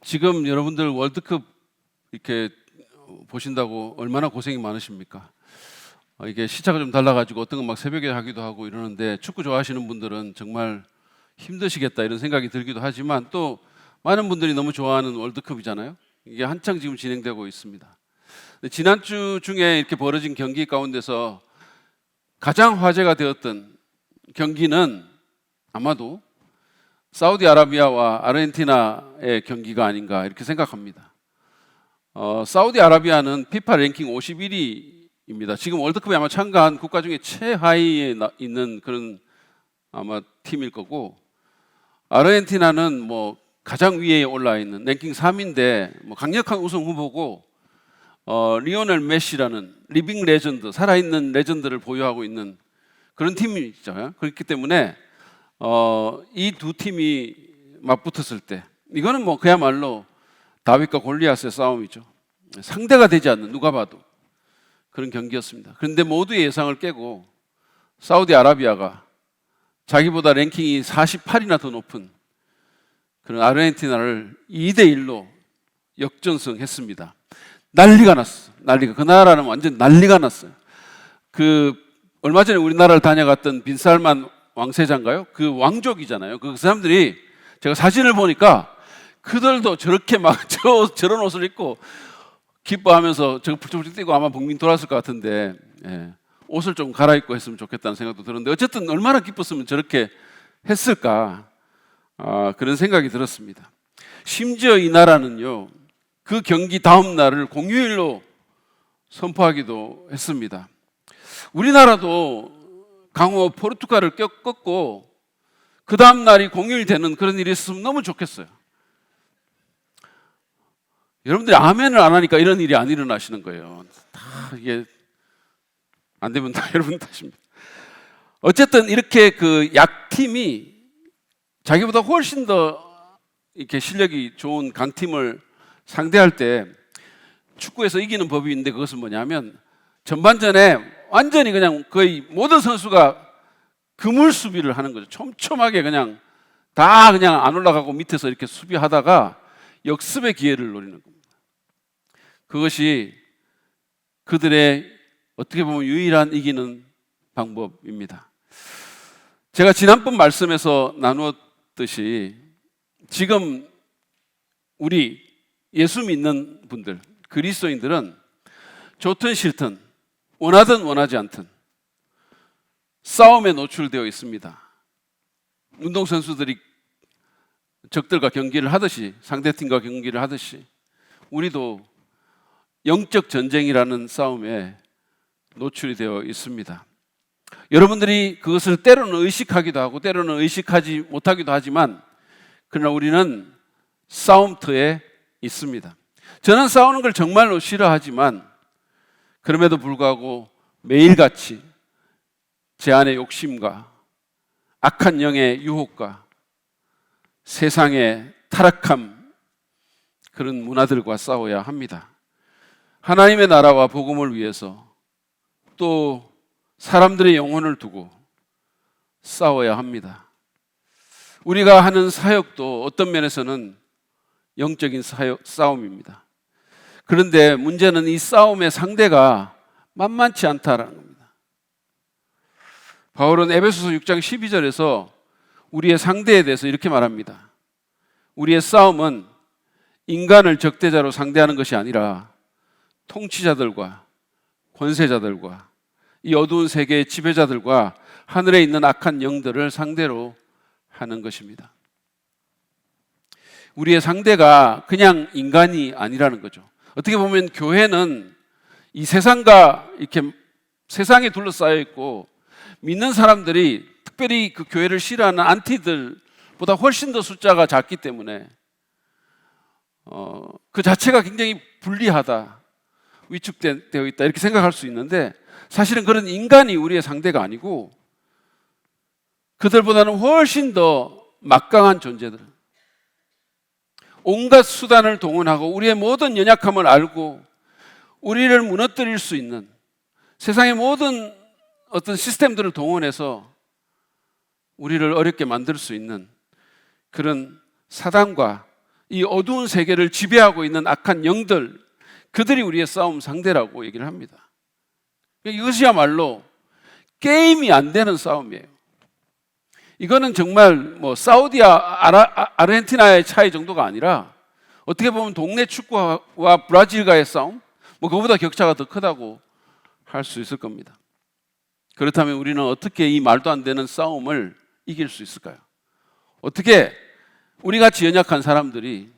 지금 여러분들 월드컵 이렇게 보신다고 얼마나 고생이 많으십니까? 이게 시차가 좀 달라가지고 어떤 건 막 새벽에 하기도 하고 이러는데 축구 좋아하시는 분들은 정말 힘드시겠다 이런 생각이 들기도 하지만 또 많은 분들이 너무 좋아하는 월드컵이잖아요. 이게 한창 지금 진행되고 있습니다. 지난주 중에 이렇게 벌어진 경기 가운데서 가장 화제가 되었던 경기는 아마도 사우디아라비아와 아르헨티나의 경기가 아닌가 이렇게 생각합니다. 사우디아라비아는 피파 랭킹 51위입니다. 지금 월드컵에 아마 참가한 국가 중에 최하위에 있는 그런 아마 팀일 거고, 아르헨티나는 뭐 가장 위에 올라 있는 랭킹 3인데 뭐 강력한 우승 후보고, 리오넬 메시라는 리빙 레전드, 살아있는 레전드를 보유하고 있는 그런 팀이죠. 그렇기 때문에 이 두 팀이 맞붙었을 때 이거는 뭐 그야말로 다윗과 골리앗의 싸움이죠. 상대가 되지 않는, 누가 봐도 그런 경기였습니다. 그런데 모두의 예상을 깨고 사우디아라비아가 자기보다 랭킹이 48이나 더 높은 그런 아르헨티나를 2대1로 역전승했습니다. 난리가 났어. 그 나라는 완전 난리가 났어요. 얼마 전에 우리나라를 다녀갔던 빈살만 왕세자인가요? 그 왕족이잖아요. 그 사람들이 제가 사진을 보니까 그들도 저렇게 막 저런 옷을 입고 기뻐하면서 저거 푹푹 뛰고 아마 북민 돌았을 것 같은데, 옷을 좀 갈아입고 했으면 좋겠다는 생각도 들었는데 어쨌든 얼마나 기뻤으면 저렇게 했을까, 그런 생각이 들었습니다. 심지어 이 나라는요, 그 경기 다음 날을 공휴일로 선포하기도 했습니다. 우리나라도 강호 포르투갈을 꺾고 그 다음 날이 공휴일 되는 그런 일이 있으면 너무 좋겠어요. 여러분들이 아멘을 안 하니까 이런 일이 안 일어나시는 거예요. 다 이게 안 되면 다 여러분 탓입니다. 어쨌든 이렇게 그 약팀이 자기보다 훨씬 더 이렇게 실력이 좋은 강팀을 상대할 때 축구에서 이기는 법이 있는데, 그것은 뭐냐면 전반전에 완전히 그냥 거의 모든 선수가 그물 수비를 하는 거죠. 촘촘하게 그냥 다 그냥 안 올라가고 밑에서 이렇게 수비하다가 역습의 기회를 노리는 겁니다. 그것이 그들의 어떻게 보면 유일한 이기는 방법입니다. 제가 지난번 말씀에서 나누었듯이 지금 우리 예수 믿는 분들, 그리스도인들은 좋든 싫든 원하든 원하지 않든 싸움에 노출되어 있습니다. 운동선수들이 적들과 경기를 하듯이, 상대팀과 경기를 하듯이 우리도 영적 전쟁이라는 싸움에 노출이 되어 있습니다. 여러분들이 그것을 때로는 의식하기도 하고 때로는 의식하지 못하기도 하지만, 그러나 우리는 싸움터에 있습니다. 저는 싸우는 걸 정말로 싫어하지만 그럼에도 불구하고 매일같이 제 안의 욕심과 악한 영의 유혹과 세상의 타락함, 그런 문화들과 싸워야 합니다. 하나님의 나라와 복음을 위해서, 또 사람들의 영혼을 두고 싸워야 합니다. 우리가 하는 사역도 어떤 면에서는 영적인 싸움입니다. 그런데 문제는 이 싸움의 상대가 만만치 않다라는 겁니다. 바울은 에베소서 6장 12절에서 우리의 상대에 대해서 이렇게 말합니다. 우리의 싸움은 인간을 적대자로 상대하는 것이 아니라 통치자들과 권세자들과 이 어두운 세계의 지배자들과 하늘에 있는 악한 영들을 상대로 하는 것입니다. 우리의 상대가 그냥 인간이 아니라는 거죠. 어떻게 보면 교회는 이 세상과 이렇게 세상에 둘러싸여 있고, 믿는 사람들이 특별히 그 교회를 싫어하는 안티들보다 훨씬 더 숫자가 작기 때문에 그 자체가 굉장히 불리하다, 위축되어 있다 이렇게 생각할 수 있는데, 사실은 그런 인간이 우리의 상대가 아니고 그들보다는 훨씬 더 막강한 존재들, 온갖 수단을 동원하고 우리의 모든 연약함을 알고 우리를 무너뜨릴 수 있는 세상의 모든 어떤 시스템들을 동원해서 우리를 어렵게 만들 수 있는 그런 사단과 이 어두운 세계를 지배하고 있는 악한 영들, 그들이 우리의 싸움 상대라고 얘기를 합니다. 이것이야말로 게임이 안 되는 싸움이에요. 이거는 정말 뭐 사우디와 아르헨티나의 차이 정도가 아니라 어떻게 보면 동네 축구와 브라질과의 싸움, 뭐 그보다 격차가 더 크다고 할 수 있을 겁니다. 그렇다면 우리는 어떻게 이 말도 안 되는 싸움을 이길 수 있을까요? 어떻게 우리같이 연약한 사람들이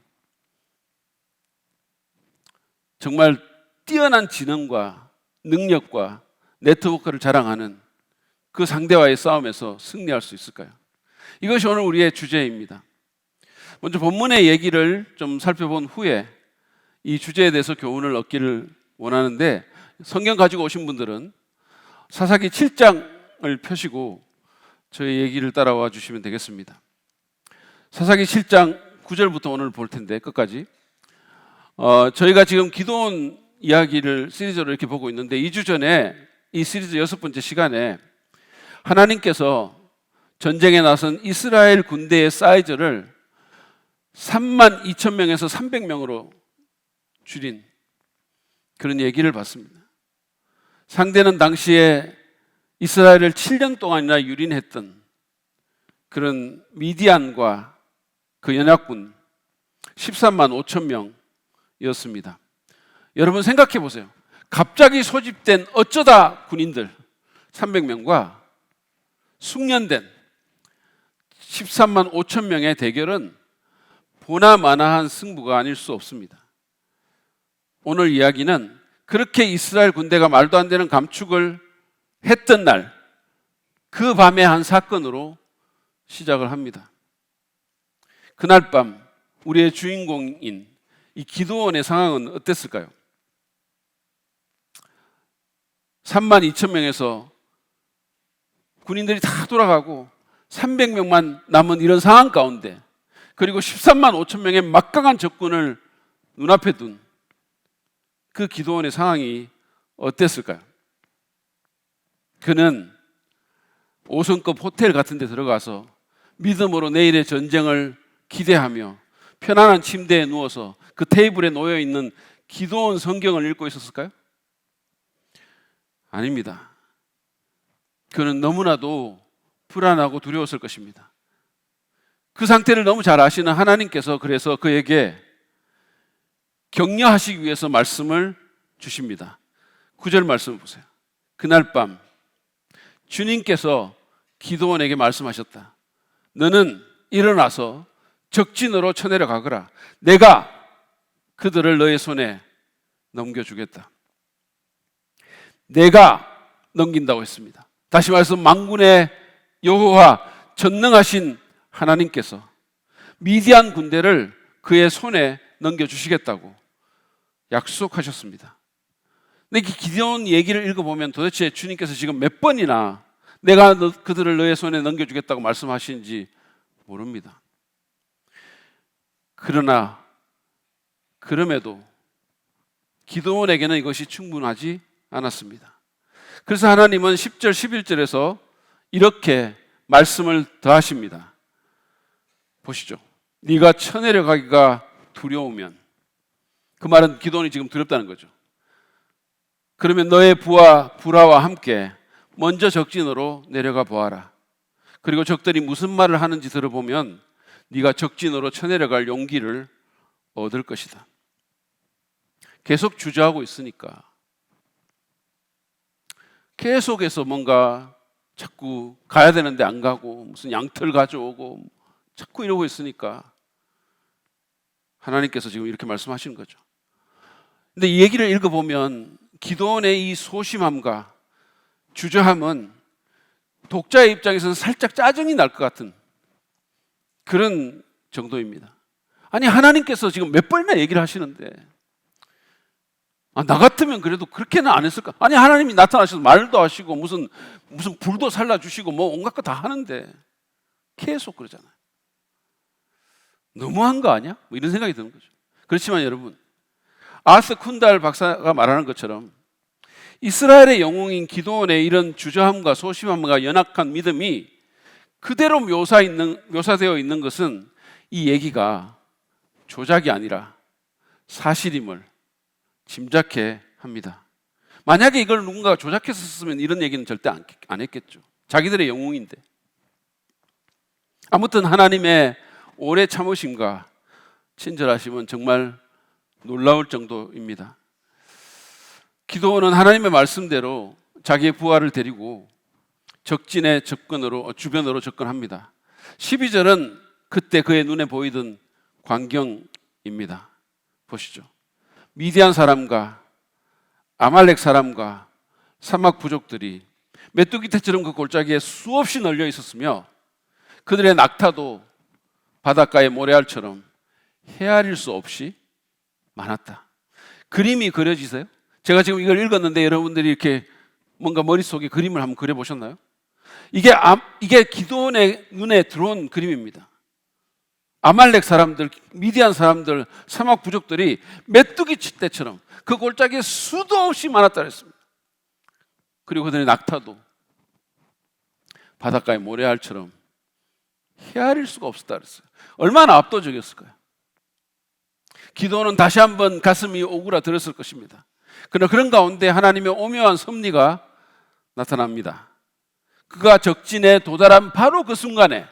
정말 뛰어난 지능과 능력과 네트워크를 자랑하는 그 상대와의 싸움에서 승리할 수 있을까요? 이것이 오늘 우리의 주제입니다. 먼저 본문의 얘기를 좀 살펴본 후에 이 주제에 대해서 교훈을 얻기를 원하는데, 성경 가지고 오신 분들은 사사기 7장을 펴시고 저희 얘기를 따라와 주시면 되겠습니다. 사사기 7장 9절부터 오늘 볼 텐데 끝까지 저희가 지금 기도원 이야기를 시리즈로 이렇게 보고 있는데, 2주 전에 이 시리즈 6번째 시간에 하나님께서 전쟁에 나선 이스라엘 군대의 사이즈를 32,000명에서 300명으로 줄인 그런 얘기를 봤습니다. 상대는 당시에 이스라엘을 7년 동안이나 유린했던 그런 미디안과 그 연합군 13만 5천 명이었습니다. 여러분 생각해 보세요. 갑자기 소집된 어쩌다 군인들 300명과 숙련된 13만 5천 명의 대결은 보나마나한 승부가 아닐 수 없습니다. 오늘 이야기는 그렇게 이스라엘 군대가 말도 안 되는 감축을 했던 날, 그 밤의 한 사건으로 시작을 합니다. 그날 밤 우리의 주인공인 이 기드온의 상황은 어땠을까요? 32,000명에서 군인들이 다 돌아가고 300명만 남은 이런 상황 가운데, 그리고 13만 5천 명의 막강한 적군을 눈앞에 둔 그 기드온의 상황이 어땠을까요? 그는 5성급 호텔 같은 데 들어가서 믿음으로 내일의 전쟁을 기대하며 편안한 침대에 누워서 그 테이블에 놓여 있는 기드온 성경을 읽고 있었을까요? 아닙니다. 그는 너무나도 불안하고 두려웠을 것입니다. 그 상태를 너무 잘 아시는 하나님께서 그래서 그에게 격려하시기 위해서 말씀을 주십니다. 9절 말씀 보세요. 그날 밤 주님께서 기드온에게 말씀하셨다. 너는 일어나서 적진으로 쳐내려가거라. 내가 그들을 너의 손에 넘겨주겠다. 내가 넘긴다고 했습니다. 다시 말해서 만군의 여호와 전능하신 하나님께서 미디안 군대를 그의 손에 넘겨주시겠다고 약속하셨습니다. 근데 이 기드온 얘기를 읽어보면 도대체 주님께서 지금 몇 번이나 내가 그들을 너의 손에 넘겨주겠다고 말씀하시는지 모릅니다. 그러나 그럼에도 기드온에게는 이것이 충분하지 않았습니다. 그래서 하나님은 10절 11절에서 이렇게 말씀을 더하십니다. 보시죠. 네가 쳐내려가기가 두려우면, 그 말은 기드온이 지금 두렵다는 거죠. 그러면 너의 부하 불화와 함께 먼저 적진으로 내려가 보아라. 그리고 적들이 무슨 말을 하는지 들어보면 네가 적진으로 쳐내려갈 용기를 얻을 것이다. 계속 주저하고 있으니까 계속해서 뭔가 자꾸 가야 되는데 안 가고 무슨 양털 가져오고 자꾸 이러고 있으니까 하나님께서 지금 이렇게 말씀하시는 거죠. 근데 이 얘기를 읽어보면 기드온의 이 소심함과 주저함은 독자의 입장에서는 살짝 짜증이 날 것 같은 그런 정도입니다. 아니 하나님께서 지금 몇 번이나 얘기를 하시는데 나 같으면 그래도 그렇게는 안 했을까? 아니 하나님이 나타나셔서 말도 하시고 무슨 불도 살라주시고 뭐 온갖 거 다 하는데 계속 그러잖아요. 너무한 거 아니야? 뭐 이런 생각이 드는 거죠. 그렇지만 여러분, 아스 쿤달 박사가 말하는 것처럼 이스라엘의 영웅인 기드온의 이런 주저함과 소심함과 연약한 믿음이 그대로 묘사되어 있는 것은 이 얘기가 조작이 아니라 사실임을 짐작해 합니다. 만약에 이걸 누군가가 조작해서 썼으면 이런 얘기는 절대 안 했겠죠. 자기들의 영웅인데. 아무튼 하나님의 오래 참으심과 친절하심은 정말 놀라울 정도입니다. 기도원은 하나님의 말씀대로 자기의 부하를 데리고 적진의 주변으로 접근합니다. 12절은 그때 그의 눈에 보이던 광경입니다. 보시죠. 미디안 사람과 아말렉 사람과 사막 부족들이 메뚜기 떼처럼 그 골짜기에 수없이 널려 있었으며 그들의 낙타도 바닷가의 모래알처럼 헤아릴 수 없이 많았다. 그림이 그려지세요? 제가 지금 이걸 읽었는데 여러분들이 이렇게 뭔가 머릿속에 그림을 한번 그려보셨나요? 이게 기도원의 눈에 들어온 그림입니다. 아말렉 사람들, 미디안 사람들, 사막 부족들이 메뚜기 떼처럼 그 골짜기에 수도 없이 많았다 그랬습니다. 그리고 그들의 낙타도 바닷가의 모래알처럼 헤아릴 수가 없었다 그랬어요. 얼마나 압도적이었을까요? 기도는 다시 한번 가슴이 오그라들었을 것입니다. 그러나 그런 가운데 하나님의 오묘한 섭리가 나타납니다. 그가 적진에 도달한 바로 그 순간에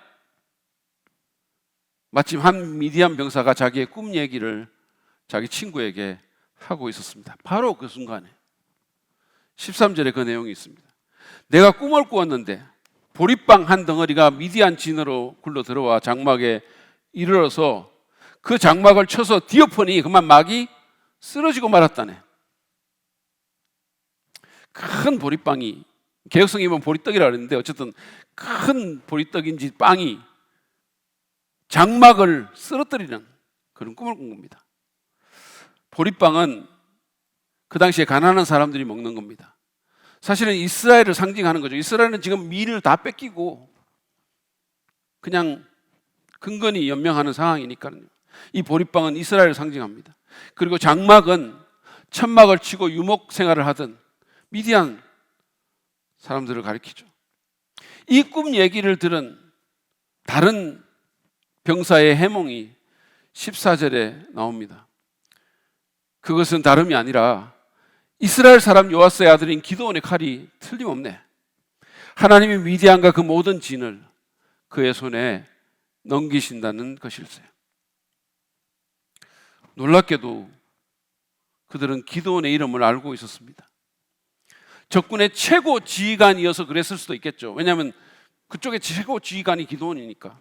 마침 한 미디안 병사가 자기의 꿈 얘기를 자기 친구에게 하고 있었습니다. 바로 그 순간에 13절에 그 내용이 있습니다. 내가 꿈을 꾸었는데 보리빵 한 덩어리가 미디안 진으로 굴러 들어와 장막에 이르러서 그 장막을 쳐서 뒤엎으니 그만 막이 쓰러지고 말았다네. 큰 보리빵이, 개혁성이면 보리떡이라 그랬는데 어쨌든 큰 보리떡인지 빵이 장막을 쓰러뜨리는 그런 꿈을 꾼 겁니다. 보리빵은 그 당시에 가난한 사람들이 먹는 겁니다. 사실은 이스라엘을 상징하는 거죠. 이스라엘은 지금 밀을 다 뺏기고 그냥 근근히 연명하는 상황이니까요. 이 보리빵은 이스라엘을 상징합니다. 그리고 장막은 천막을 치고 유목 생활을 하던 미디안 사람들을 가리키죠. 이 꿈 얘기를 들은 다른 병사의 해몽이 14절에 나옵니다. 그것은 다름이 아니라 이스라엘 사람 요아스의 아들인 기드온의 칼이 틀림없네. 하나님이 미디안과 그 모든 진을 그의 손에 넘기신다는 것일세. 놀랍게도 그들은 기드온의 이름을 알고 있었습니다. 적군의 최고 지휘관이어서 그랬을 수도 있겠죠. 왜냐하면 그쪽의 최고 지휘관이 기드온이니까.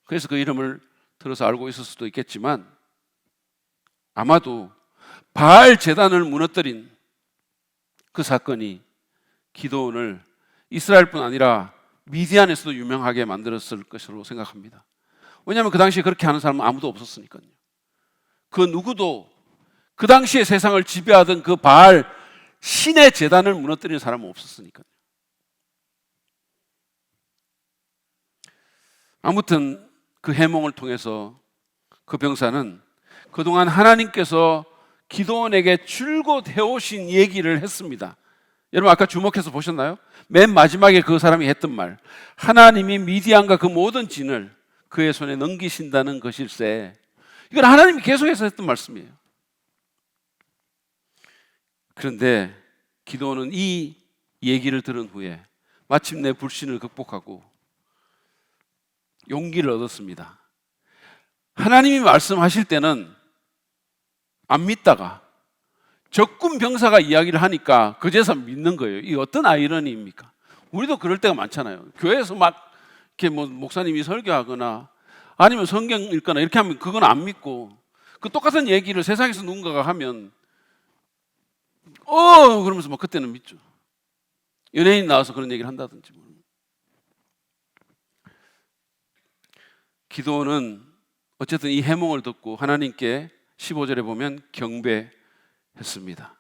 그래서 그 이름을 들어서 알고 있을 수도 있겠지만 아마도 바알 제단을 무너뜨린 그 사건이 기드온을 이스라엘뿐 아니라 미디안에서도 유명하게 만들었을 것으로 생각합니다. 왜냐하면 그 당시에 그렇게 하는 사람은 아무도 없었으니까요. 그 누구도 그 당시에 세상을 지배하던 그 바알 신의 제단을 무너뜨리는 사람은 없었으니까요. 아무튼 그 해몽을 통해서 그 병사는 그동안 하나님께서 기드온에게 줄곧 해오신 얘기를 했습니다. 여러분 아까 주목해서 보셨나요? 맨 마지막에 그 사람이 했던 말, 하나님이 미디안과 그 모든 진을 그의 손에 넘기신다는 것일세. 이건 하나님이 계속해서 했던 말씀이에요. 그런데 기드온은 이 얘기를 들은 후에 마침내 불신을 극복하고 용기를 얻었습니다. 하나님이 말씀하실 때는 안 믿다가 적군 병사가 이야기를 하니까 그제서 믿는 거예요. 이 어떤 아이러니입니까? 우리도 그럴 때가 많잖아요. 교회에서 막 이렇게 뭐 목사님이 설교하거나 아니면 성경 읽거나 이렇게 하면 그건 안 믿고 그 똑같은 얘기를 세상에서 누군가가 하면 그러면서 막 그때는 믿죠. 연예인 나와서 그런 얘기를 한다든지. 기드온은 어쨌든 이 해몽을 듣고 하나님께 15절에 보면 경배했습니다.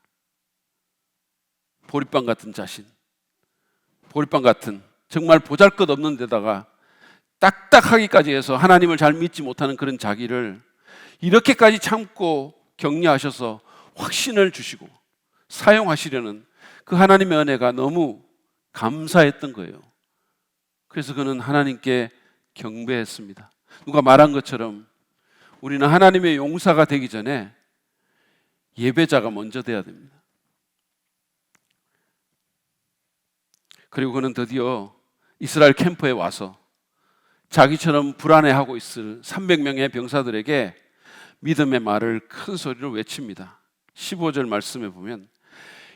보리빵 같은 자신, 보리빵 같은 정말 보잘것없는 데다가 딱딱하기까지 해서 하나님을 잘 믿지 못하는 그런 자기를 이렇게까지 참고 격려하셔서 확신을 주시고 사용하시려는 그 하나님의 은혜가 너무 감사했던 거예요. 그래서 그는 하나님께 경배했습니다. 누가 말한 것처럼 우리는 하나님의 용사가 되기 전에 예배자가 먼저 돼야 됩니다. 그리고 그는 드디어 이스라엘 캠프에 와서 자기처럼 불안해하고 있을 300명의 병사들에게 믿음의 말을 큰 소리로 외칩니다. 15절 말씀에 보면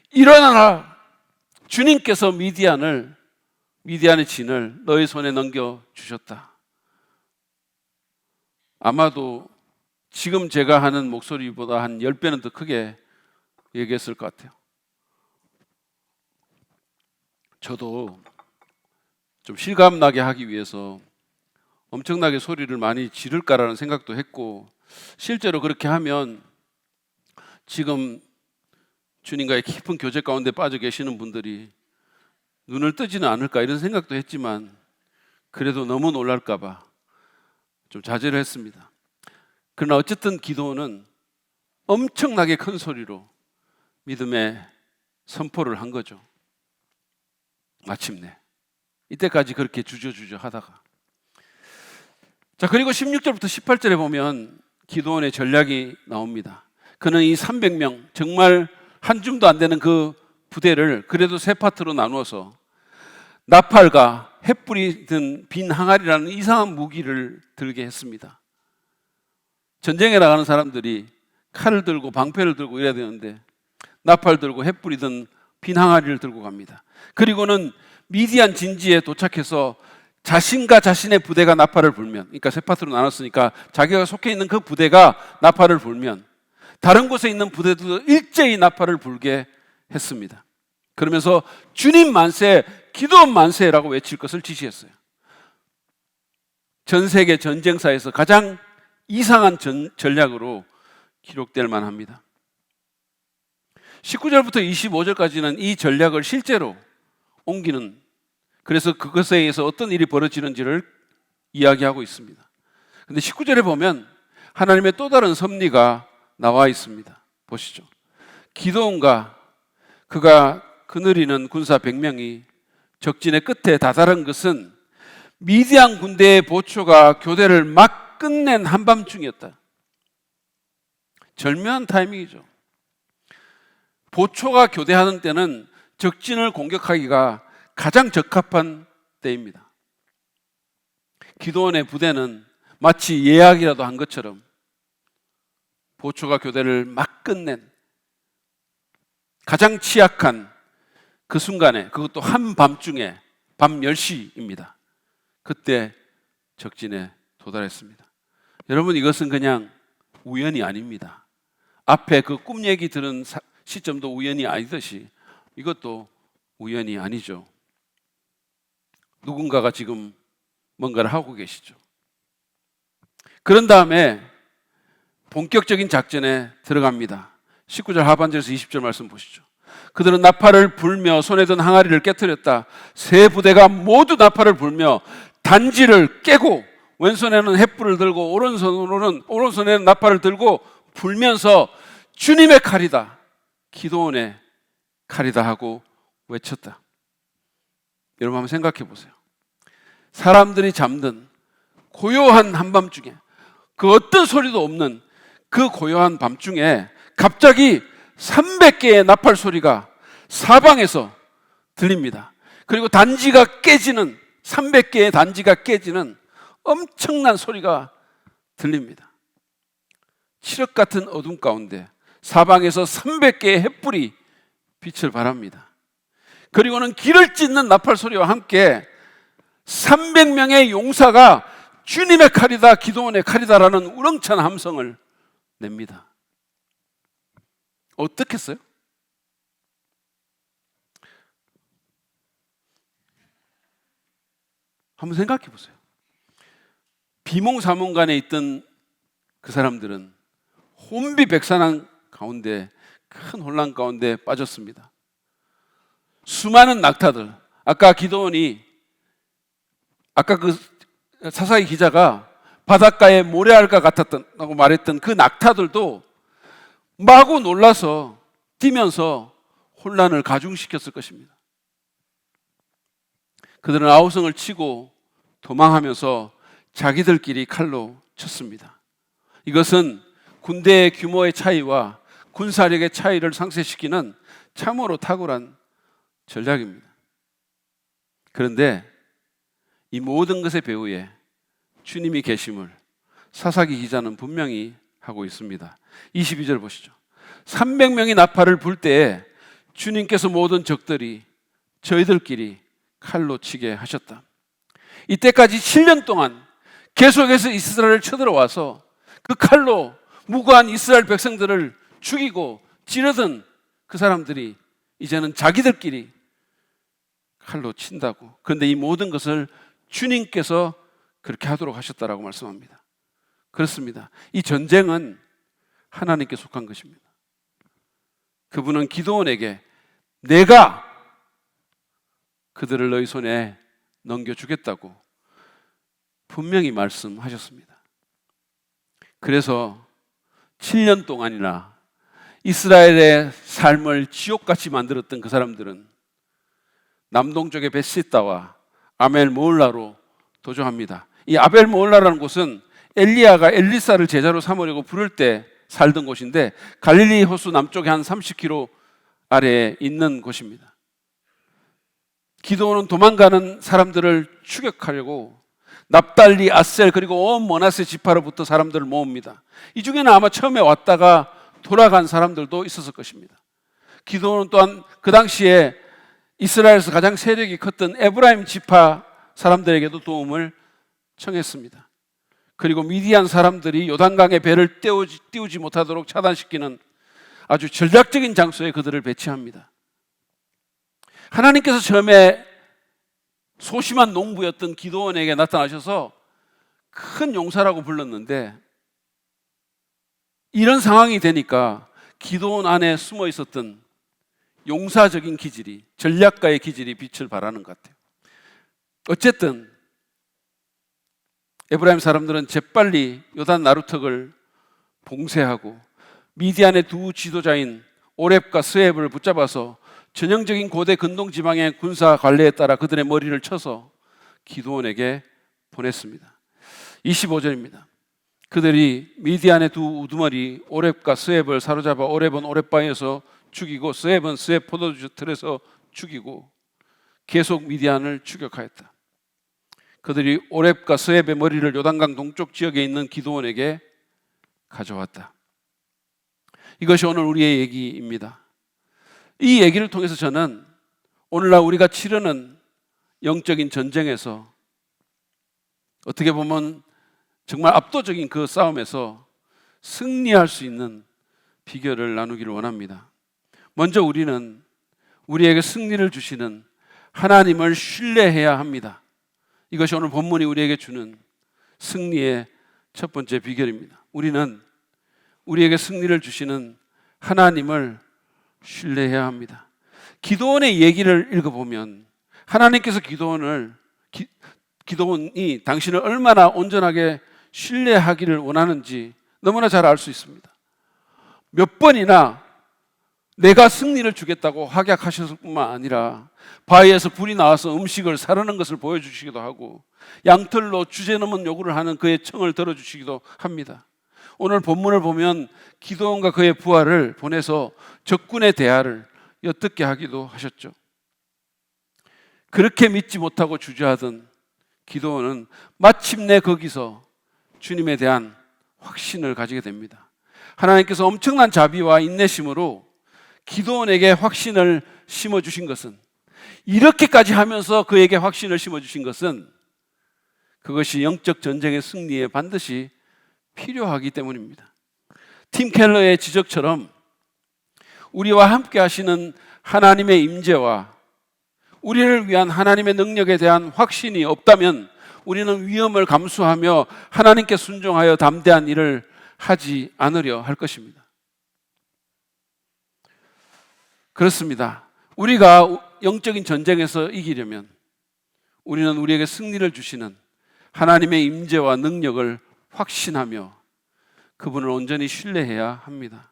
일어나라! 주님께서 미디안의 진을 너희 손에 넘겨주셨다. 아마도 지금 제가 하는 목소리보다 한 10배는 더 크게 얘기했을 것 같아요. 저도 좀 실감나게 하기 위해서 엄청나게 소리를 많이 지를까라는 생각도 했고, 실제로 그렇게 하면 지금 주님과의 깊은 교제 가운데 빠져 계시는 분들이 눈을 뜨지는 않을까 이런 생각도 했지만, 그래도 너무 놀랄까 봐 좀 자제를 했습니다. 그러나 어쨌든 기도는 엄청나게 큰 소리로 믿음의 선포를 한 거죠. 마침내 이때까지 그렇게 주저주저 하다가, 자, 그리고 16절부터 18절에 보면 기도원의 전략이 나옵니다. 그는 이 300명 정말 한 줌도 안 되는 그 부대를 그래도 세 파트로 나누어서 나팔과 횃불이 든 빈 항아리라는 이상한 무기를 들게 했습니다. 전쟁에 나가는 사람들이 칼을 들고 방패를 들고 이래야 되는데 나팔 들고 횃불이 든 빈 항아리를 들고 갑니다. 그리고는 미디안 진지에 도착해서 자신과 자신의 부대가 나팔을 불면, 그러니까 세 파트로 나눴으니까 자기가 속해 있는 그 부대가 나팔을 불면 다른 곳에 있는 부대도 일제히 나팔을 불게 했습니다. 그러면서 주님 만세, 기도원 만세라고 외칠 것을 지시했어요. 전 세계 전쟁사에서 가장 이상한 전략으로 기록될 만합니다. 19절부터 25절까지는 이 전략을 실제로 옮기는, 그래서 그것에 의해서 어떤 일이 벌어지는지를 이야기하고 있습니다. 그런데 19절에 보면 하나님의 또 다른 섭리가 나와 있습니다. 보시죠. 기드온과 그가 거느리는 군사 100명이 적진의 끝에 다다른 것은 미디안 군대의 보초가 교대를 막 끝낸 한밤중이었다. 절묘한 타이밍이죠. 보초가 교대하는 때는 적진을 공격하기가 가장 적합한 때입니다. 기드온의 부대는 마치 예약이라도 한 것처럼 보초가 교대를 막 끝낸 가장 취약한 그 순간에, 그것도 한밤중에, 밤 10시입니다. 그때 적진에 도달했습니다. 여러분, 이것은 그냥 우연이 아닙니다. 앞에 그 꿈 얘기 들은 시점도 우연이 아니듯이 이것도 우연이 아니죠. 누군가가 지금 뭔가를 하고 계시죠. 그런 다음에 본격적인 작전에 들어갑니다. 19절 하반절에서 20절 말씀 보시죠. 그들은 나팔을 불며 손에 든 항아리를 깨트렸다. 세 부대가 모두 나팔을 불며 단지를 깨고 왼손에는 횃불을 들고 오른손에는 나팔을 들고 불면서 주님의 칼이다, 기드온의 칼이다 하고 외쳤다. 여러분 한번 생각해 보세요. 사람들이 잠든 고요한 한밤중에, 그 어떤 소리도 없는 그 고요한 밤중에 갑자기 300개의 나팔 소리가 사방에서 들립니다. 그리고 단지가 깨지는, 300개의 단지가 깨지는 엄청난 소리가 들립니다. 칠흑 같은 어둠 가운데 사방에서 300개의 횃불이 빛을 발합니다. 그리고는 길을 찢는 나팔 소리와 함께 300명의 용사가 주님의 칼이다, 기드온의 칼이다라는 우렁찬 함성을 냅니다. 어떻겠어요? 한번 생각해 보세요. 비몽사몽간에 있던 그 사람들은 혼비백산한 가운데, 큰 혼란 가운데 빠졌습니다. 수많은 낙타들, 아까 기드온이, 아까 그 사사기 기자가 바닷가에 모래알과 같았다고 말했던 그 낙타들도 마구 놀라서 뛰면서 혼란을 가중시켰을 것입니다. 그들은 아우성을 치고 도망하면서 자기들끼리 칼로 쳤습니다. 이것은 군대의 규모의 차이와 군사력의 차이를 상쇄시키는 참으로 탁월한 전략입니다. 그런데 이 모든 것의 배후에 주님이 계심을 사사기 기자는 분명히 하고 있습니다. 22절 보시죠. 300명이 나팔을 불 때에 주님께서 모든 적들이 저희들끼리 칼로 치게 하셨다. 이때까지 7년 동안 계속해서 이스라엘을 쳐들어와서 그 칼로 무고한 이스라엘 백성들을 죽이고 찌르던 그 사람들이 이제는 자기들끼리 칼로 친다고. 그런데 이 모든 것을 주님께서 그렇게 하도록 하셨다라고 말씀합니다. 그렇습니다. 이 전쟁은 하나님께 속한 것입니다. 그분은 기드온에게 내가 그들을 너희 손에 넘겨주겠다고 분명히 말씀하셨습니다. 그래서 7년 동안이나 이스라엘의 삶을 지옥같이 만들었던 그 사람들은 남동쪽의 베시다와 아벨 모홀라로 도주합니다. 이 아벨 모홀라라는 곳은 엘리야가 엘리사를 제자로 삼으려고 부를 때 살던 곳인데 갈릴리 호수 남쪽에 한 30km 아래에 있는 곳입니다. 기드온은 도망가는 사람들을 추격하려고 납달리, 아셀 그리고 온 므낫세 지파로부터 사람들을 모읍니다. 이 중에는 아마 처음에 왔다가 돌아간 사람들도 있었을 것입니다. 기드온은 또한 그 당시에 이스라엘에서 가장 세력이 컸던 에브라임 지파 사람들에게도 도움을 청했습니다. 그리고 미디안 사람들이 요단강에 배를 띄우지 못하도록 차단시키는 아주 전략적인 장소에 그들을 배치합니다. 하나님께서 처음에 소심한 농부였던 기드온에게 나타나셔서 큰 용사라고 불렀는데 이런 상황이 되니까 기드온 안에 숨어 있었던 용사적인 기질이, 전략가의 기질이 빛을 발하는 것 같아요. 어쨌든 에브라임 사람들은 재빨리 요단 나루턱을 봉쇄하고 미디안의 두 지도자인 오렙과 스웹을 붙잡아서 전형적인 고대 근동 지방의 군사 관례에 따라 그들의 머리를 쳐서 기드온에게 보냈습니다. 25절입니다. 그들이 미디안의 두 우두머리 오렙과 스웹을 사로잡아 오렙은 오렙바에서 죽이고 스웹은 스웹 포도주 틀에서 죽이고 계속 미디안을 추격하였다. 그들이 오렙과 스웹의 머리를 요단강 동쪽 지역에 있는 기드온에게 가져왔다. 이것이 오늘 우리의 얘기입니다. 이 얘기를 통해서 저는 오늘날 우리가 치르는 영적인 전쟁에서 어떻게 보면 정말 압도적인 그 싸움에서 승리할 수 있는 비결을 나누기를 원합니다. 먼저 우리는 우리에게 승리를 주시는 하나님을 신뢰해야 합니다. 이것이 오늘 본문이 우리에게 주는 승리의 첫 번째 비결입니다. 우리는 우리에게 승리를 주시는 하나님을 신뢰해야 합니다. 기드온의 얘기를 읽어보면 하나님께서 기드온이 당신을 얼마나 온전하게 신뢰하기를 원하는지 너무나 잘 알 수 있습니다. 몇 번이나 내가 승리를 주겠다고 확약하셨을 뿐만 아니라 바위에서 불이 나와서 음식을 사르는 것을 보여주시기도 하고 양털로 주제넘은 요구를 하는 그의 청을 들어주시기도 합니다. 오늘 본문을 보면 기드온과 그의 부하를 보내서 적군의 대화를 엿듣게 하기도 하셨죠. 그렇게 믿지 못하고 주저하던 기드온은 마침내 거기서 주님에 대한 확신을 가지게 됩니다. 하나님께서 엄청난 자비와 인내심으로 기드온에게 확신을 심어주신 것은, 이렇게까지 하면서 그에게 확신을 심어주신 것은 그것이 영적 전쟁의 승리에 반드시 필요하기 때문입니다. 팀 켈러의 지적처럼 우리와 함께 하시는 하나님의 임재와 우리를 위한 하나님의 능력에 대한 확신이 없다면 우리는 위험을 감수하며 하나님께 순종하여 담대한 일을 하지 않으려 할 것입니다. 그렇습니다. 우리가 영적인 전쟁에서 이기려면 우리는 우리에게 승리를 주시는 하나님의 임재와 능력을 확신하며 그분을 온전히 신뢰해야 합니다.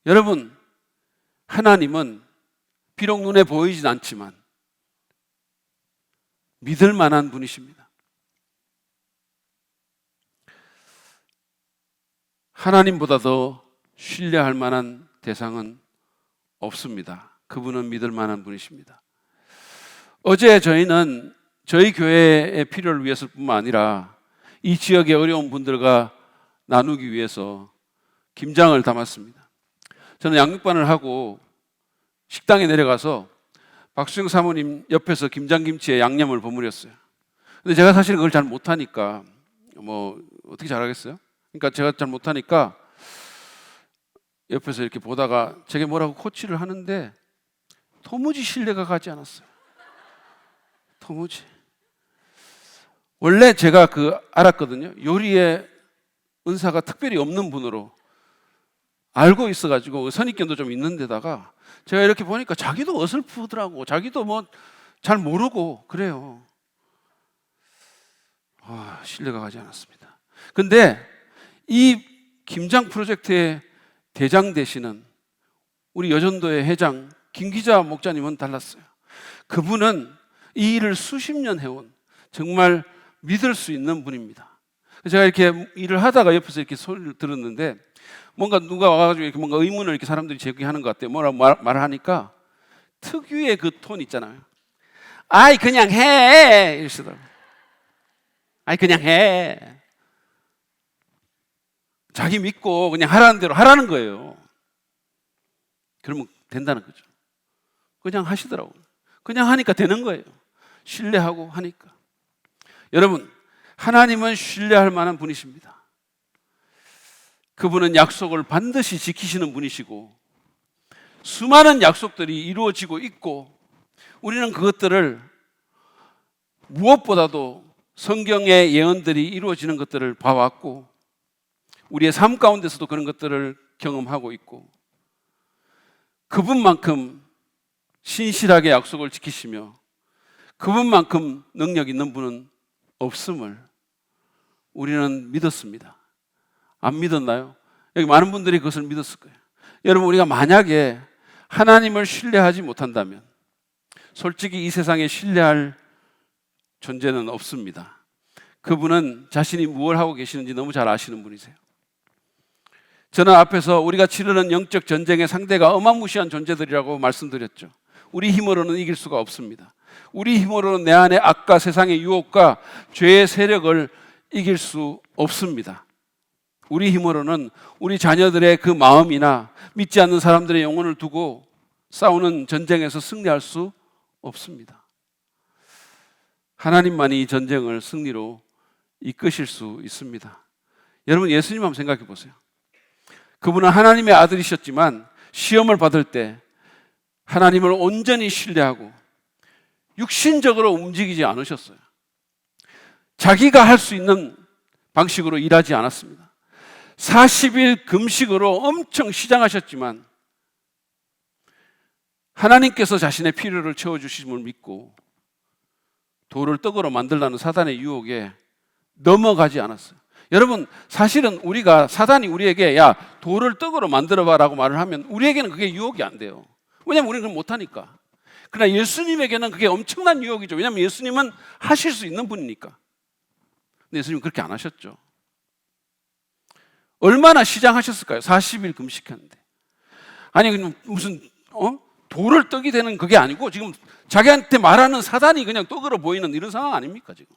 여러분, 하나님은 비록 눈에 보이진 않지만 믿을 만한 분이십니다. 하나님보다 더 신뢰할 만한 대상은 없습니다. 그분은 믿을 만한 분이십니다. 어제 저희는 저희 교회의 필요를 위해서 뿐만 아니라 이 지역의 어려운 분들과 나누기 위해서 김장을 담았습니다. 저는 양육반을 하고 식당에 내려가서 박수영 사모님 옆에서 김장김치에 양념을 버무렸어요. 근데 제가 사실 그걸 잘 못하니까 뭐 어떻게 잘하겠어요? 그러니까 제가 잘 못하니까 옆에서 이렇게 보다가 제게 뭐라고 코치를 하는데 도무지 신뢰가 가지 않았어요. 도무지. 원래 제가 알았거든요. 요리에 은사가 특별히 없는 분으로 알고 있어가지고 선입견도 좀 있는 데다가 제가 이렇게 보니까 자기도 어설프더라고. 자기도 뭐 잘 모르고 그래요. 신뢰가 가지 않았습니다. 근데 이 김장 프로젝트의 대장 되시는 우리 여전도의 회장 김기자 목사님은 달랐어요. 그분은 이 일을 수십 년 해온 정말 믿을 수 있는 분입니다. 제가 이렇게 일을 하다가 옆에서 이렇게 소리를 들었는데 뭔가 누가 와가지고 이렇게 뭔가 의문을 이렇게 사람들이 제기하는 것 같아요. 뭐라고 말을 하니까 특유의 그 톤 있잖아요. 아이 그냥 해 이러시더라고요. 아이 그냥 해. 자기 믿고 그냥 하라는 대로 하라는 거예요. 그러면 된다는 거죠. 그냥 하시더라고요. 그냥 하니까 되는 거예요. 신뢰하고 하니까. 여러분, 하나님은 신뢰할 만한 분이십니다. 그분은 약속을 반드시 지키시는 분이시고 수많은 약속들이 이루어지고 있고 우리는 그것들을 무엇보다도 성경의 예언들이 이루어지는 것들을 봐왔고 우리의 삶 가운데서도 그런 것들을 경험하고 있고 그분만큼 신실하게 약속을 지키시며 그분만큼 능력 있는 분은 없음을 우리는 믿었습니다. 안 믿었나요? 여기 많은 분들이 그것을 믿었을 거예요. 여러분, 우리가 만약에 하나님을 신뢰하지 못한다면 솔직히 이 세상에 신뢰할 존재는 없습니다. 그분은 자신이 무엇을 하고 계시는지 너무 잘 아시는 분이세요. 저는 앞에서 우리가 치르는 영적 전쟁의 상대가 어마무시한 존재들이라고 말씀드렸죠. 우리 힘으로는 이길 수가 없습니다. 우리 힘으로는 내 안에 악과 세상의 유혹과 죄의 세력을 이길 수 없습니다. 우리 힘으로는 우리 자녀들의 그 마음이나 믿지 않는 사람들의 영혼을 두고 싸우는 전쟁에서 승리할 수 없습니다. 하나님만이 이 전쟁을 승리로 이끄실 수 있습니다. 여러분, 예수님 한번 생각해 보세요. 그분은 하나님의 아들이셨지만 시험을 받을 때 하나님을 온전히 신뢰하고 육신적으로 움직이지 않으셨어요. 자기가 할 수 있는 방식으로 일하지 않았습니다. 40일 금식으로 엄청 시장하셨지만 하나님께서 자신의 필요를 채워주심을 믿고 돌을 떡으로 만들라는 사단의 유혹에 넘어가지 않았어요. 여러분, 사실은 사단이 우리에게 야 돌을 떡으로 만들어봐라고 말을 하면 우리에게는 그게 유혹이 안 돼요. 왜냐하면 우리는 그걸 못하니까. 그러나 예수님에게는 그게 엄청난 유혹이죠. 왜냐하면 예수님은 하실 수 있는 분이니까. 근데 예수님은 그렇게 안 하셨죠. 얼마나 시장하셨을까요? 40일 금식했는데. 아니 그냥 무슨 돌을 떡이 되는 그게 아니고 지금 자기한테 말하는 사단이 그냥 떡으로 보이는 이런 상황 아닙니까 지금?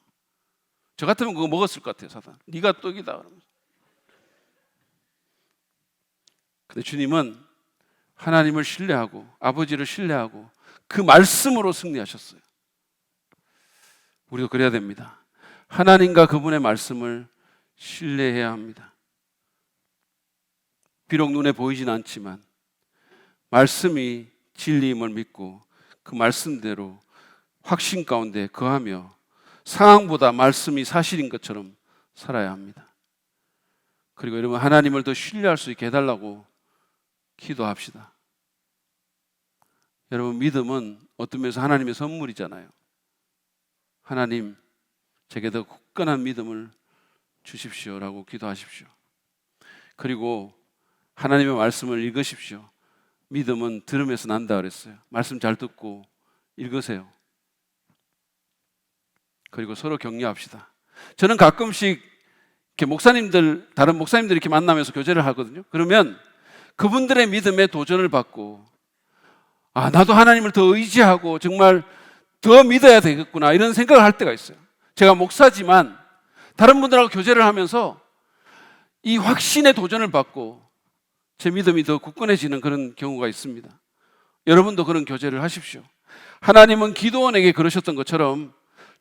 저 같으면 그거 먹었을 것 같아요. 사단. 네가 떡이다 그러면서. 근데 주님은 하나님을 신뢰하고 아버지를 신뢰하고 그 말씀으로 승리하셨어요. 우리도 그래야 됩니다. 하나님과 그분의 말씀을 신뢰해야 합니다. 비록 눈에 보이진 않지만 말씀이 진리임을 믿고 그 말씀대로 확신 가운데 거하며 상황보다 말씀이 사실인 것처럼 살아야 합니다. 그리고 여러분, 하나님을 더 신뢰할 수 있게 해달라고 기도합시다. 여러분, 믿음은 어떤 면에서 하나님의 선물이잖아요. 하나님, 제게 더 굳건한 믿음을 주십시오라고 기도하십시오. 그리고 하나님의 말씀을 읽으십시오. 믿음은 들음에서 난다 그랬어요. 말씀 잘 듣고 읽으세요. 그리고 서로 격려합시다. 저는 가끔씩 이렇게 목사님들, 다른 목사님들 이렇게 만나면서 교제를 하거든요. 그러면 그분들의 믿음에 도전을 받고, 아, 나도 하나님을 더 의지하고 정말 더 믿어야 되겠구나, 이런 생각을 할 때가 있어요. 제가 목사지만 다른 분들하고 교제를 하면서 이 확신의 도전을 받고 제 믿음이 더 굳건해지는 그런 경우가 있습니다. 여러분도 그런 교제를 하십시오. 하나님은 기도원에게 그러셨던 것처럼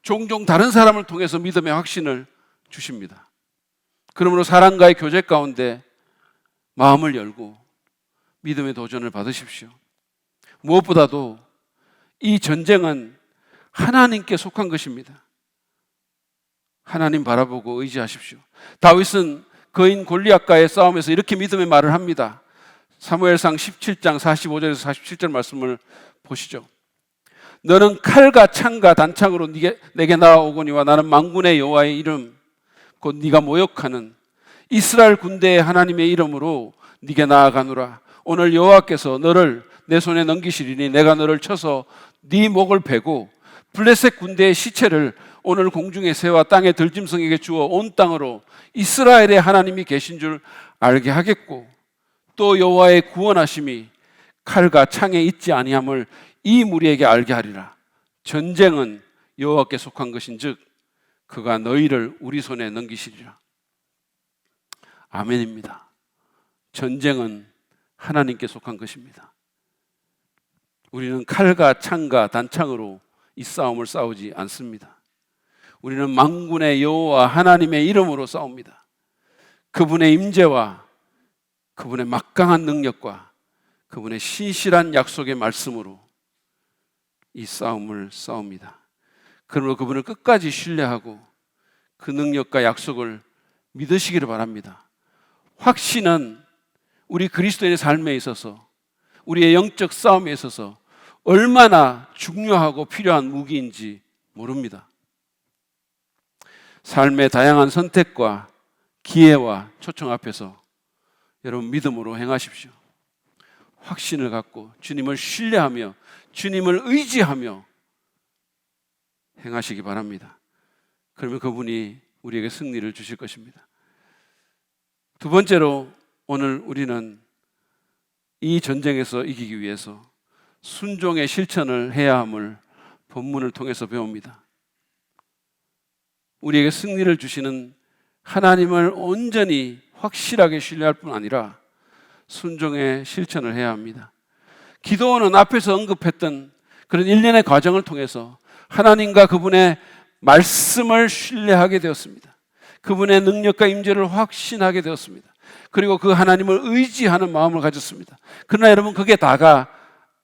종종 다른 사람을 통해서 믿음의 확신을 주십니다. 그러므로 사람과의 교제 가운데 마음을 열고 믿음의 도전을 받으십시오. 무엇보다도 이 전쟁은 하나님께 속한 것입니다. 하나님 바라보고 의지하십시오. 다윗은 거인 골리앗과의 싸움에서 이렇게 믿음의 말을 합니다. 사무엘상 17장 45절에서 47절 말씀을 보시죠. 너는 칼과 창과 단창으로 내게 나아오거니와 나는 만군의 여호와의 이름 곧 네가 모욕하는 이스라엘 군대의 하나님의 이름으로 네게 나아가노라. 오늘 여호와께서 너를 내 손에 넘기시리니 내가 너를 쳐서 네 목을 베고 블레셋 군대의 시체를 오늘 공중의 새와 땅의 들짐승에게 주어 온 땅으로 이스라엘의 하나님이 계신 줄 알게 하겠고 또 여호와의 구원하심이 칼과 창에 있지 아니함을 이 무리에게 알게 하리라. 전쟁은 여호와께 속한 것인즉 그가 너희를 우리 손에 넘기시리라. 아멘입니다. 전쟁은 하나님께 속한 것입니다. 우리는 칼과 창과 단창으로 이 싸움을 싸우지 않습니다. 우리는 만군의 여호와 하나님의 이름으로 싸웁니다. 그분의 임재와 그분의 막강한 능력과 그분의 신실한 약속의 말씀으로 이 싸움을 싸웁니다. 그러므로 그분을 끝까지 신뢰하고 그 능력과 약속을 믿으시기를 바랍니다. 확신은 우리 그리스도인의 삶에 있어서, 우리의 영적 싸움에 있어서 얼마나 중요하고 필요한 무기인지 모릅니다. 삶의 다양한 선택과 기회와 초청 앞에서 여러분 믿음으로 행하십시오. 확신을 갖고 주님을 신뢰하며 주님을 의지하며 행하시기 바랍니다. 그러면 그분이 우리에게 승리를 주실 것입니다. 두 번째로 오늘 우리는 이 전쟁에서 이기기 위해서 순종의 실천을 해야 함을 본문을 통해서 배웁니다. 우리에게 승리를 주시는 하나님을 온전히 확실하게 신뢰할 뿐 아니라 순종의 실천을 해야 합니다. 기도원은 앞에서 언급했던 그런 일련의 과정을 통해서 하나님과 그분의 말씀을 신뢰하게 되었습니다. 그분의 능력과 임재를 확신하게 되었습니다. 그리고 그 하나님을 의지하는 마음을 가졌습니다. 그러나 여러분, 그게 다가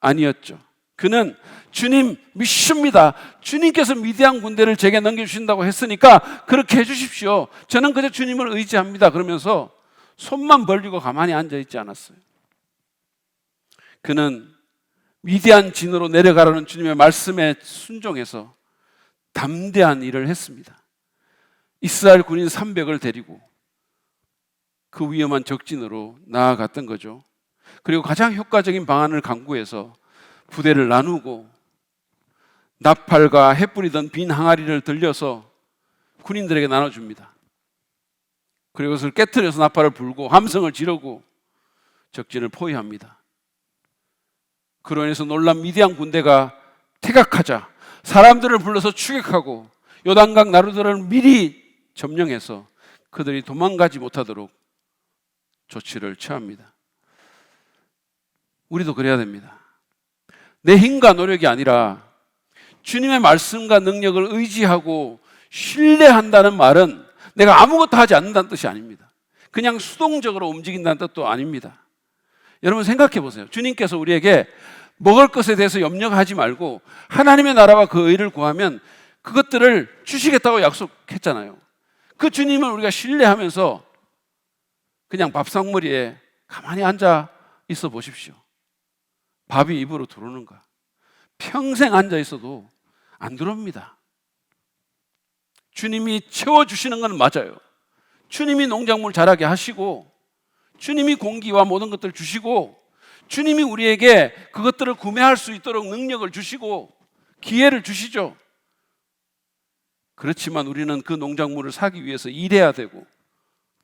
아니었죠. 그는 주님 믿습니다. 주님께서 미디안 군대를 제게 넘겨주신다고 했으니까 그렇게 해주십시오. 저는 그저 주님을 의지합니다. 그러면서 손만 벌리고 가만히 앉아있지 않았어요. 그는 미디안 진으로 내려가라는 주님의 말씀에 순종해서 담대한 일을 했습니다. 이스라엘 군인 300을 데리고 그 위험한 적진으로 나아갔던 거죠. 그리고 가장 효과적인 방안을 강구해서 부대를 나누고 나팔과 햇불이던 빈 항아리를 들려서 군인들에게 나눠줍니다. 그리고 그것을 깨트려서 나팔을 불고 함성을 지르고 적진을 포위합니다. 그로 인해서 놀란 미디안 군대가 퇴각하자 사람들을 불러서 추격하고 요단강 나루들을 미리 점령해서 그들이 도망가지 못하도록 조치를 취합니다. 우리도 그래야 됩니다. 내 힘과 노력이 아니라 주님의 말씀과 능력을 의지하고 신뢰한다는 말은 내가 아무것도 하지 않는다는 뜻이 아닙니다. 그냥 수동적으로 움직인다는 뜻도 아닙니다. 여러분 생각해 보세요. 주님께서 우리에게 먹을 것에 대해서 염려하지 말고 하나님의 나라와 그 의를 구하면 그것들을 주시겠다고 약속했잖아요. 그 주님을 우리가 신뢰하면서 그냥 밥상머리에 가만히 앉아 있어 보십시오. 밥이 입으로 들어오는가? 평생 앉아 있어도 안 들어옵니다. 주님이 채워주시는 건 맞아요. 주님이 농작물 자라게 하시고 주님이 공기와 모든 것들을 주시고 주님이 우리에게 그것들을 구매할 수 있도록 능력을 주시고 기회를 주시죠. 그렇지만 우리는 그 농작물을 사기 위해서 일해야 되고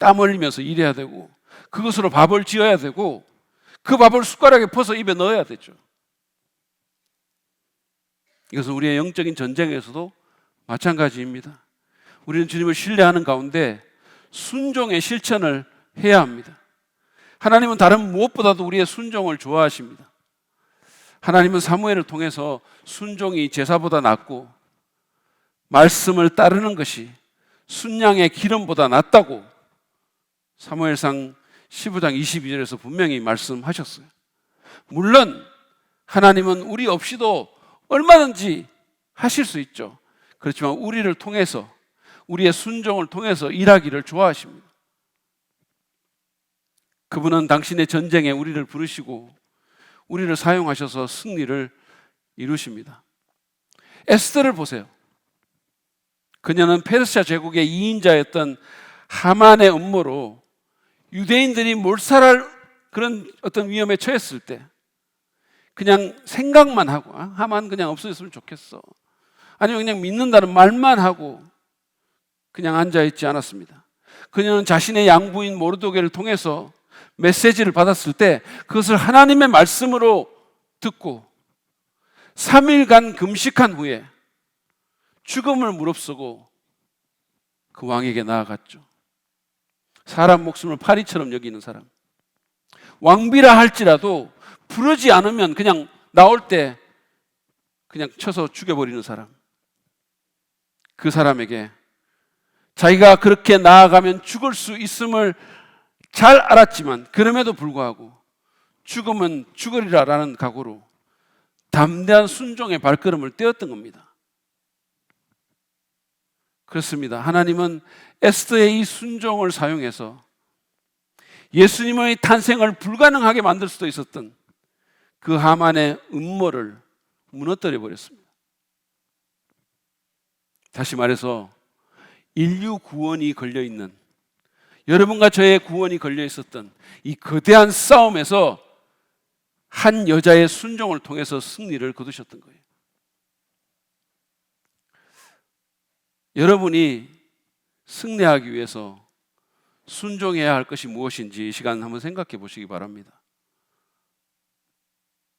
땀 흘리면서 일해야 되고 그것으로 밥을 지어야 되고 그 밥을 숟가락에 퍼서 입에 넣어야 되죠. 이것은 우리의 영적인 전쟁에서도 마찬가지입니다. 우리는 주님을 신뢰하는 가운데 순종의 실천을 해야 합니다. 하나님은 다른 무엇보다도 우리의 순종을 좋아하십니다. 하나님은 사무엘을 통해서 순종이 제사보다 낫고 말씀을 따르는 것이 순양의 기름보다 낫다고 사무엘상 15장 22절에서 분명히 말씀하셨어요. 물론 하나님은 우리 없이도 얼마든지 하실 수 있죠. 그렇지만 우리를 통해서, 우리의 순종을 통해서 일하기를 좋아하십니다. 그분은 당신의 전쟁에 우리를 부르시고 우리를 사용하셔서 승리를 이루십니다. 에스더를 보세요. 그녀는 페르시아 제국의 2인자였던 하만의 음모로 유대인들이 몰살할 그런 어떤 위험에 처했을 때 그냥 생각만 하고 하만 그냥 없어졌으면 좋겠어, 아니면 그냥 믿는다는 말만 하고 그냥 앉아있지 않았습니다. 그녀는 자신의 양부인 모르드게를 통해서 메시지를 받았을 때 그것을 하나님의 말씀으로 듣고 3일간 금식한 후에 죽음을 무릅쓰고 그 왕에게 나아갔죠. 사람 목숨을 파리처럼 여기는 사람, 왕비라 할지라도 부르지 않으면 그냥 나올 때 그냥 쳐서 죽여버리는 사람. 그 사람에게 자기가 그렇게 나아가면 죽을 수 있음을 잘 알았지만 그럼에도 불구하고 죽으면 죽으리라라는 각오로 담대한 순종의 발걸음을 떼었던 겁니다. 그렇습니다. 하나님은 에스더의 이 순종을 사용해서 예수님의 탄생을 불가능하게 만들 수도 있었던 그 하만의 음모를 무너뜨려 버렸습니다. 다시 말해서 인류 구원이 걸려있는, 여러분과 저의 구원이 걸려 있었던 이 거대한 싸움에서 한 여자의 순종을 통해서 승리를 거두셨던 거예요. 여러분이 승리하기 위해서 순종해야 할 것이 무엇인지 이 시간 한번 생각해 보시기 바랍니다.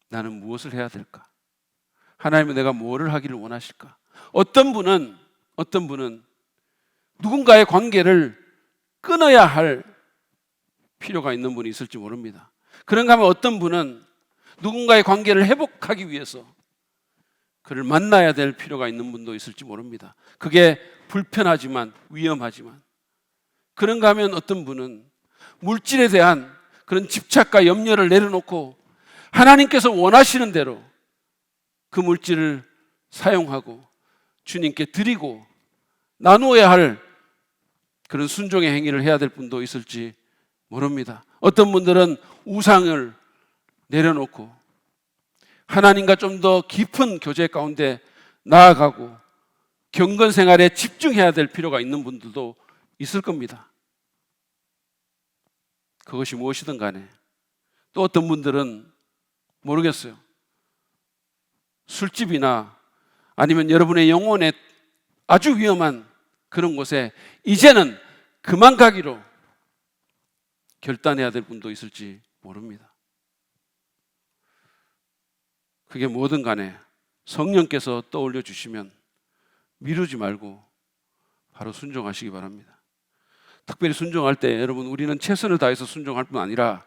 나는 무엇을 해야 될까? 하나님은 내가 뭐를 하기를 원하실까? 어떤 분은 누군가의 관계를 끊어야 할 필요가 있는 분이 있을지 모릅니다. 그런가 하면 어떤 분은 누군가의 관계를 회복하기 위해서 그를 만나야 될 필요가 있는 분도 있을지 모릅니다. 그게 불편하지만 위험하지만. 그런가 하면 어떤 분은 물질에 대한 그런 집착과 염려를 내려놓고 하나님께서 원하시는 대로 그 물질을 사용하고 주님께 드리고 나누어야 할 그런 순종의 행위를 해야 될 분도 있을지 모릅니다. 어떤 분들은 우상을 내려놓고 하나님과 좀 더 깊은 교제 가운데 나아가고 경건 생활에 집중해야 될 필요가 있는 분들도 있을 겁니다. 그것이 무엇이든 간에 또 어떤 분들은 모르겠어요. 술집이나 아니면 여러분의 영혼에 아주 위험한 그런 곳에 이제는 그만 가기로 결단해야 될 분도 있을지 모릅니다. 그게 뭐든 간에 성령께서 떠올려 주시면 미루지 말고 바로 순종하시기 바랍니다. 특별히 순종할 때 여러분, 우리는 최선을 다해서 순종할 뿐 아니라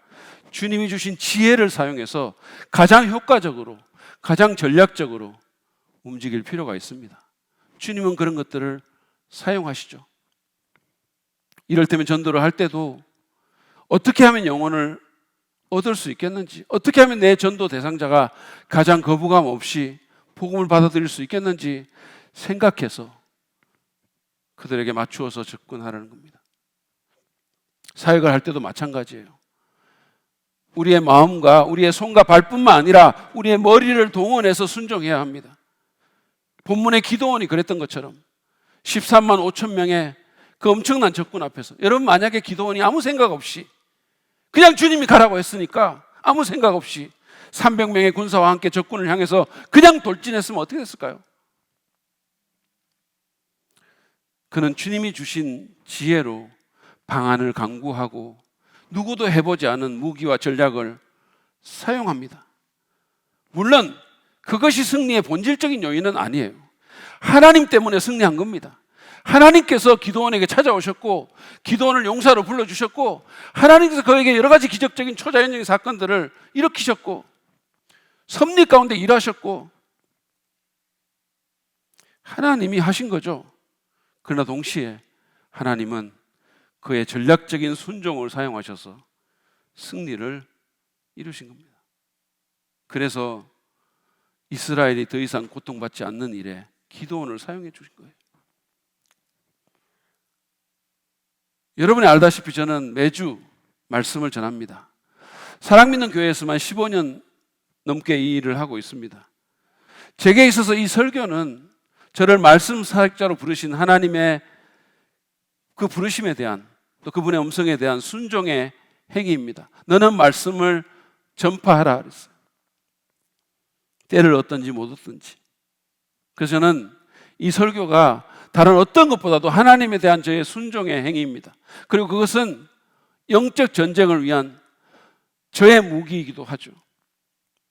주님이 주신 지혜를 사용해서 가장 효과적으로, 가장 전략적으로 움직일 필요가 있습니다. 주님은 그런 것들을 사용하시죠. 이럴 때면 전도를 할 때도 어떻게 하면 영혼을 얻을 수 있겠는지, 어떻게 하면 내 전도 대상자가 가장 거부감 없이 복음을 받아들일 수 있겠는지 생각해서 그들에게 맞추어서 접근하라는 겁니다. 사역을 할 때도 마찬가지예요. 우리의 마음과 우리의 손과 발뿐만 아니라 우리의 머리를 동원해서 순종해야 합니다. 본문의 기도원이 그랬던 것처럼 13만 5천 명의 그 엄청난 적군 앞에서, 여러분 만약에 기도원이 아무 생각 없이 그냥 주님이 가라고 했으니까 아무 생각 없이 300명의 군사와 함께 적군을 향해서 그냥 돌진했으면 어떻게 됐을까요? 그는 주님이 주신 지혜로 방안을 강구하고 누구도 해보지 않은 무기와 전략을 사용합니다. 물론 그것이 승리의 본질적인 요인은 아니에요. 하나님 때문에 승리한 겁니다. 하나님께서 기드온에게 찾아오셨고 기드온을 용사로 불러주셨고 하나님께서 그에게 여러 가지 기적적인 초자연적인 사건들을 일으키셨고 섭리 가운데 일하셨고 하나님이 하신 거죠. 그러나 동시에 하나님은 그의 전략적인 순종을 사용하셔서 승리를 이루신 겁니다. 그래서 이스라엘이 더 이상 고통받지 않는 일에 기드온을 사용해 주신 거예요. 여러분이 알다시피 저는 매주 말씀을 전합니다. 사랑 믿는 교회에서만 15년 넘게 이 일을 하고 있습니다. 제게 있어서 이 설교는 저를 말씀 사역자로 부르신 하나님의 그 부르심에 대한 또 그분의 음성에 대한 순종의 행위입니다. 너는 말씀을 전파하라 그랬어요. 때를 얻든지 못 얻든지. 그래서 저는 이 설교가 다른 어떤 것보다도 하나님에 대한 저의 순종의 행위입니다. 그리고 그것은 영적 전쟁을 위한 저의 무기이기도 하죠.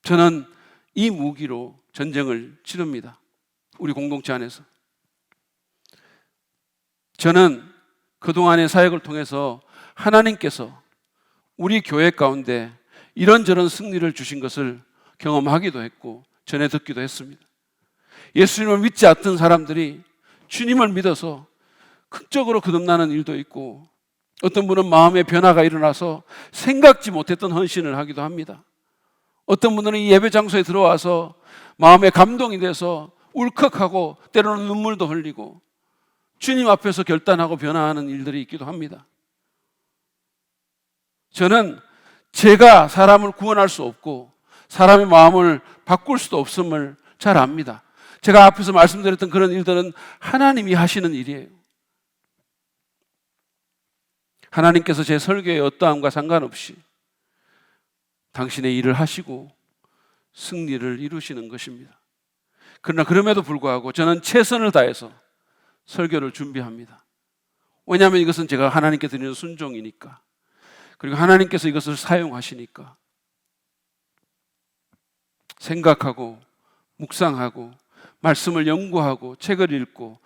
저는 이 무기로 전쟁을 치릅니다. 우리 공동체 안에서. 저는 그동안의 사역을 통해서 하나님께서 우리 교회 가운데 이런저런 승리를 주신 것을 경험하기도 했고 전해 듣기도 했습니다. 예수님을 믿지 않던 사람들이 주님을 믿어서 극적으로 거듭나는 일도 있고 어떤 분은 마음의 변화가 일어나서 생각지 못했던 헌신을 하기도 합니다. 어떤 분들은 이 예배 장소에 들어와서 마음의 감동이 돼서 울컥하고 때로는 눈물도 흘리고 주님 앞에서 결단하고 변화하는 일들이 있기도 합니다. 저는 제가 사람을 구원할 수 없고 사람의 마음을 바꿀 수도 없음을 잘 압니다. 제가 앞에서 말씀드렸던 그런 일들은 하나님이 하시는 일이에요. 하나님께서 제 설교의 어떠함과 상관없이 당신의 일을 하시고 승리를 이루시는 것입니다. 그러나 그럼에도 불구하고 저는 최선을 다해서 설교를 준비합니다. 왜냐하면 이것은 제가 하나님께 드리는 순종이니까, 그리고 하나님께서 이것을 사용하시니까 생각하고 묵상하고 말씀을 연구하고 책을 읽고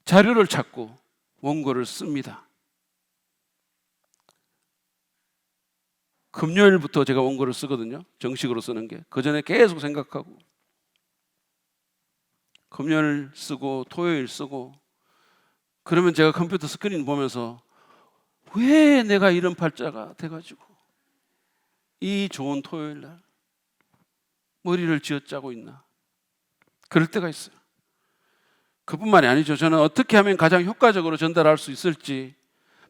자료를 찾고 원고를 씁니다. 금요일부터 제가 원고를 쓰거든요. 정식으로 쓰는 게. 그 전에 계속 생각하고 금요일 쓰고 토요일 쓰고 그러면 제가 컴퓨터 스크린 보면서 왜 내가 이런 팔자가 돼가지고 이 좋은 토요일 날 머리를 쥐어짜고 있나 그럴 때가 있어요. 그뿐만이 아니죠. 저는 어떻게 하면 가장 효과적으로 전달할 수 있을지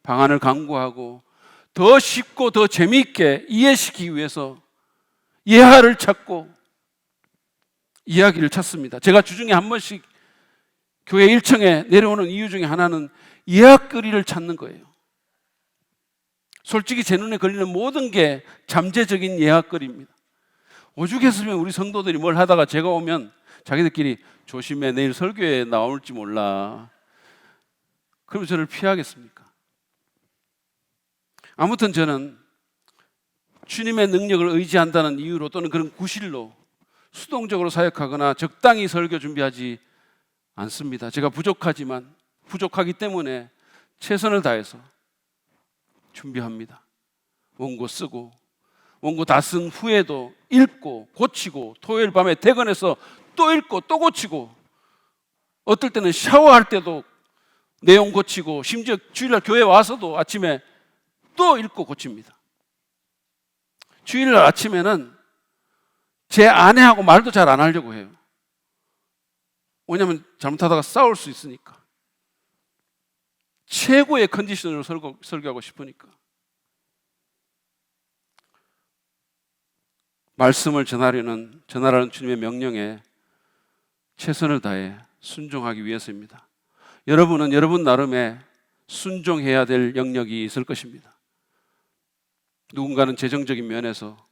방안을 강구하고 더 쉽고 더 재미있게 이해시키기 위해서 예화를 찾고 이야기를 찾습니다. 제가 주중에 한 번씩 교회 1층에 내려오는 이유 중에 하나는 예화거리를 찾는 거예요. 솔직히 제 눈에 걸리는 모든 게 잠재적인 예화거리입니다. 오죽했으면 우리 성도들이 뭘 하다가 제가 오면 자기들끼리 조심해, 내일 설교에 나올지 몰라. 그러면 저를 피하겠습니까? 아무튼 저는 주님의 능력을 의지한다는 이유로 또는 그런 구실로 수동적으로 사역하거나 적당히 설교 준비하지 않습니다. 제가 부족하기 때문에 최선을 다해서 준비합니다. 원고 쓰고 원고 다 쓴 후에도 읽고 고치고 토요일 밤에 퇴근해서 또 읽고 또 고치고 어떨 때는 샤워할 때도 내용 고치고 심지어 주일날 교회 와서도 아침에 또 읽고 고칩니다. 주일날 아침에는 제 아내하고 말도 잘 안 하려고 해요. 왜냐하면 잘못하다가 싸울 수 있으니까. 최고의 컨디션으로 설교하고 싶으니까. 말씀을 전하라는 주님의 명령에 최선을 다해 순종하기 위해서입니다. 여러분은 여러분 나름의 순종해야 될 영역이 있을 것입니다. 누군가는 재정적인 면에서,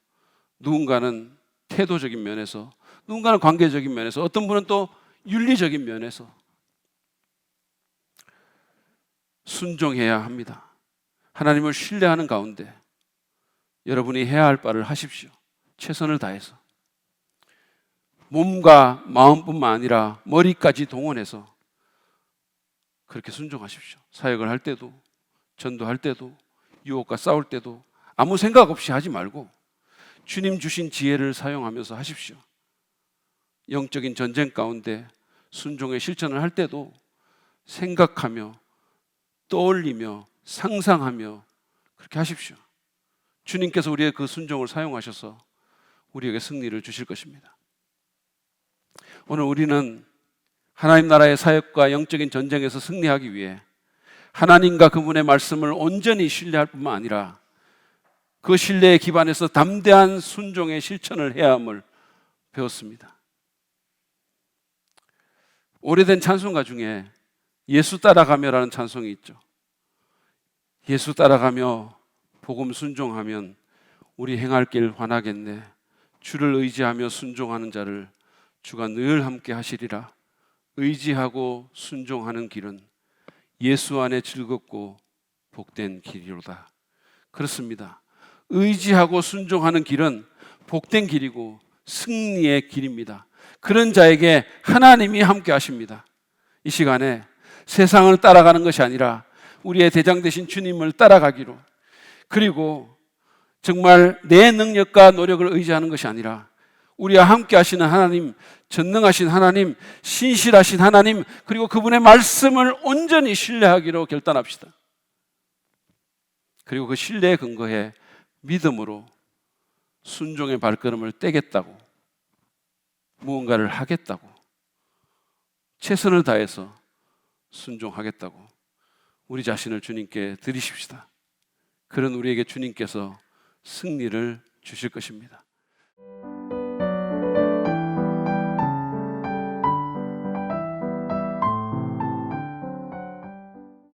누군가는 태도적인 면에서, 누군가는 관계적인 면에서, 어떤 분은 또 윤리적인 면에서 순종해야 합니다. 하나님을 신뢰하는 가운데 여러분이 해야 할 바를 하십시오. 최선을 다해서. 몸과 마음뿐만 아니라 머리까지 동원해서 그렇게 순종하십시오. 사역을 할 때도, 전도할 때도, 유혹과 싸울 때도 아무 생각 없이 하지 말고 주님 주신 지혜를 사용하면서 하십시오. 영적인 전쟁 가운데 순종의 실천을 할 때도 생각하며 떠올리며 상상하며 그렇게 하십시오. 주님께서 우리의 그 순종을 사용하셔서 우리에게 승리를 주실 것입니다. 오늘 우리는 하나님 나라의 사역과 영적인 전쟁에서 승리하기 위해 하나님과 그분의 말씀을 온전히 신뢰할 뿐만 아니라 그 신뢰에 기반해서 담대한 순종의 실천을 해야 함을 배웠습니다. 오래된 찬송가 중에 예수 따라가며라는 찬송이 있죠. 예수 따라가며 복음 순종하면 우리 행할 길 환하겠네. 주를 의지하며 순종하는 자를 주가 늘 함께 하시리라. 의지하고 순종하는 길은 예수 안에 즐겁고 복된 길이로다. 그렇습니다. 의지하고 순종하는 길은 복된 길이고 승리의 길입니다. 그런 자에게 하나님이 함께 하십니다. 이 시간에 세상을 따라가는 것이 아니라 우리의 대장 되신 주님을 따라가기로, 그리고 정말 내 능력과 노력을 의지하는 것이 아니라 우리와 함께 하시는 하나님, 전능하신 하나님, 신실하신 하나님, 그리고 그분의 말씀을 온전히 신뢰하기로 결단합시다. 그리고 그 신뢰에 근거해 믿음으로 순종의 발걸음을 떼겠다고, 무언가를 하겠다고, 최선을 다해서 순종하겠다고 우리 자신을 주님께 드리십시다. 그런 우리에게 주님께서 승리를 주실 것입니다.